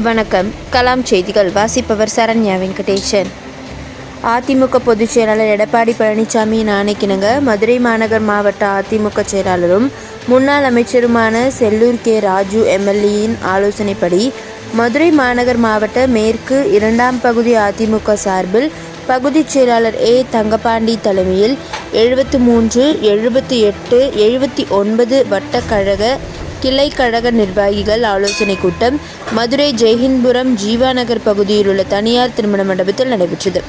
வணக்கம். கலாம் செய்திகள் வாசிப்பவர் சரண்யா வெங்கடேசன். அதிமுக பொதுச் செயலாளர் எடப்பாடி பழனிசாமியின் ஆணைக்கிணங்க மதுரை மாநகர் மாவட்ட அதிமுக செயலாளரும் முன்னாள் அமைச்சருமான செல்லூர் கே. ராஜு எம்எல்ஏயின் ஆலோசனைப்படி மதுரை மாநகர் மாவட்ட மேற்கு 2ஆம் பகுதி அதிமுக சார்பில் பகுதிச் செயலாளர் ஏ. தங்கபாண்டி தலைமையில் 73, 78, 79 வட்டக்கழக கிளை கழக நிர்வாகிகள் ஆலோசனை கூட்டம் மதுரை ஜெய்ஹிந்த்புரம் ஜீவா நகர் பகுதியில் உள்ள தனியார் திருமண மண்டபத்தில் நடைபெற்றது.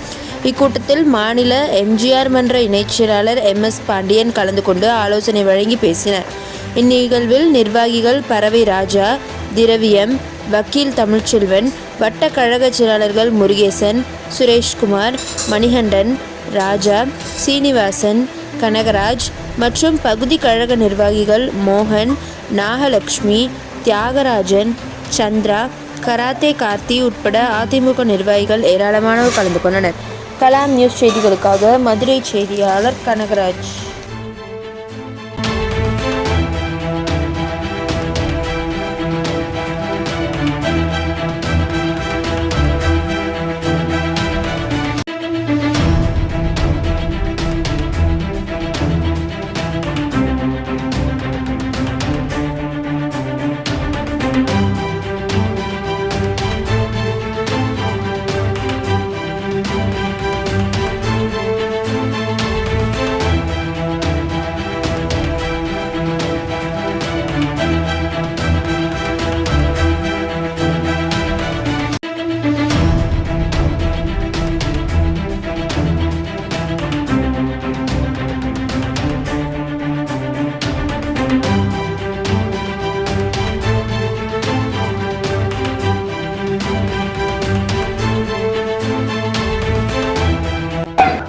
இக்கூட்டத்தில் மாநில எம்ஜிஆர் மன்ற இணைச் செயலாளர் MS பாண்டியன் கலந்து கொண்டு ஆலோசனை வழங்கி பேசினார். இந்நிகழ்வில் நிர்வாகிகள் பறவை ராஜா, திரவியம், வக்கீல் தமிழ்ச்செல்வன், வட்ட கழக செயலாளர்கள் முருகேசன், சுரேஷ்குமார், மணிகண்டன், ராஜா, சீனிவாசன், கனகராஜ் மற்றும் பகுதி கழக நிர்வாகிகள் மோகன், நாகலட்சுமி, தியாகராஜன், சந்திரா, கராத்தே கார்த்தி உட்பட அதிமுக நிர்வாகிகள் ஏராளமானோர் கலந்து கொண்டனர். கலாம் நியூஸ் செய்திகளுக்காக மதுரை செய்தியாளர் கனகராஜ்.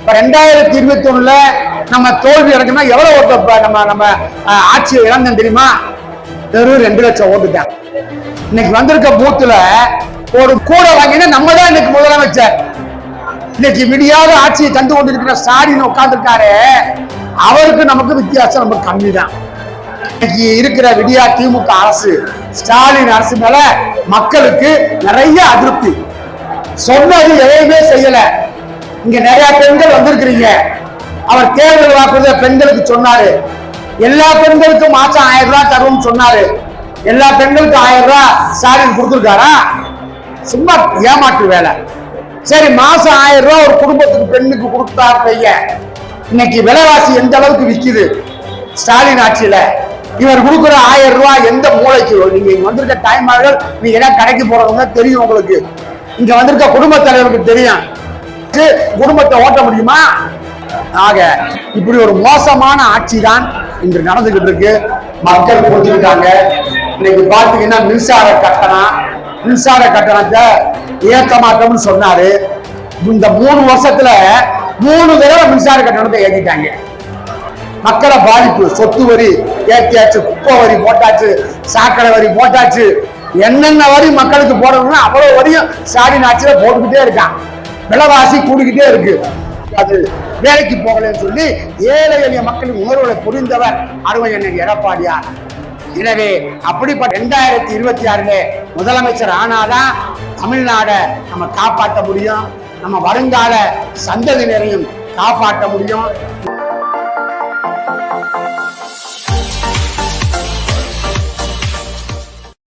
இப்ப 2021 நம்ம தோல்வி அடைஞ்சோம்னா எவ்வளவு ஓட்டு நம்ம ஆட்சியை இழந்தோம் தெரியுமா? வெறும் 2 லட்சம் ஓட்டு தான். இன்னைக்கு வந்திருக்க பூத்துல ஒரு கூட வாங்கினா நம்ம தான் இன்னைக்கு முதலமைச்சர். இன்னைக்கு விடியாத ஆட்சியை தந்து கொண்டிருக்கிற ஸ்டாலின் உட்கார்ந்துருக்காரு, அவருக்கு நமக்கு வித்தியாசம் ரொம்ப கம்மி தான். இன்னைக்கு இருக்கிற விடியா திமுக அரசு, ஸ்டாலின் அரசு மேல மக்களுக்கு நிறைய அதிருப்தி. சொன்னது எதையுமே செய்யல. இங்க நிறைய பெண்கள் வந்திருக்கிறீங்க. அவர் தேர்தல் வாக்குறுதியை பெண்களுக்கு சொன்னாரு, எல்லா பெண்களுக்கும் மாசம் 1000 ரூபாய் தருவோம்னு சொன்னாரு. எல்லா பெண்களுக்கும் 1000 ரூபாய் ஸ்டாலின் கொடுத்துருக்காரா? சும்மா ஏமாற்று வேலை. சரி, மாசம் 1000 ரூபாய் ஒரு குடும்பத்துக்கு பெண்ணுக்கு கொடுத்தாங்க. இன்னைக்கு விலைவாசி எந்த அளவுக்கு விக்குது ஸ்டாலின் ஆட்சியில. இவர் கொடுக்குற 1000 ரூபாய் எந்த மூளைக்கு? நீங்க வந்திருக்க டைம் ஆகுது, நீங்க என்ன கடைக்கு போறவங்க தெரியும் உங்களுக்கு. இங்க வந்திருக்க குடும்ப தலைவருக்கு தெரியும் குடும்பத்தை ஓட்ட முடியுமா? ஆக இப்படி ஒரு மோசமான ஆட்சி தான் இன்று நடந்துகிட்டு இருக்கு. மக்கள் புரிஞ்சுக்கிட்டாங்க. இன்னைக்கு பாத்தீங்கன்னா மின்சார கட்டணத்தை ஏற்க மாட்டோம்னு சொன்னாரு. இந்த 3 வருஷத்துல 3 தடவை மின்சார கட்டணத்தை ஏற்றிட்டாங்க. மக்களை பாதிப்பு. சொத்து வரி ஏற்றியாச்சு, குப்பை வரி போட்டாச்சு, சாக்கடை வரி போட்டாச்சு, என்னென்ன வரி மக்களுக்கு போடணும்னா அவ்வளவு வரியும் ஸ்டாலின் ஆட்சியில போட்டுக்கிட்டே இருக்கான். விலைவாசி கூடிக்கிட்டே இருக்கு. அது வேலைக்கு போகலன்னு சொல்லி ஏழை எளிய மக்களின் உணர்வுகளை புரிந்தவர் அருமையண்ணன் எடப்பாடியார். எனவே அப்படிப்பட்ட 2026 முதலமைச்சர் ஆனாதான் தமிழ்நாடை நம்ம காப்பாற்ற முடியும், நம்ம வருங்கால சந்ததியினரையும் காப்பாற்ற முடியும்.